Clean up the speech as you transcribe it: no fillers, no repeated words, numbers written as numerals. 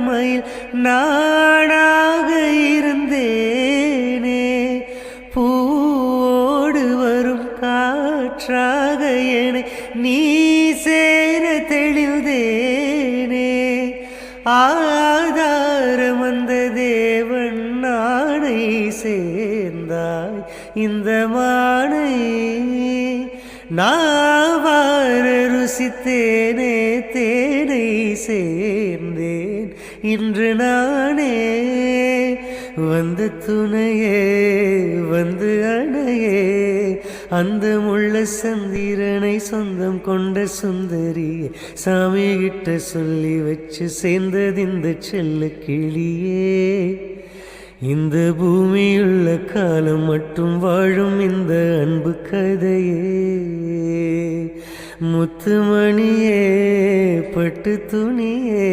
மயில் நானாக இருந்தேனே, பூவோடு வரும் காற்றாக என்னை நீ சேர தெளிந்தேனே. ஆதாரம் வந்த தேவன் நானை சேர்ந்தாய் இந்த மானை. நாவார ருசித்தேனே தேனை சேர்ந்தேன் இன்று நானே. வந்த துணையே வந்து அணையே, அந்த முள்ள சந்திரனை சொந்தம் கொண்ட சுந்தரியே, சாமி கிட்ட சொல்லி வச்சு சேர்ந்தது இந்த செல்ல கிளியே. இந்த பூமியுள்ள காலம் மட்டும் வாழும் இந்த அன்பு கதையே. முத்துமணியே பட்டு துணியே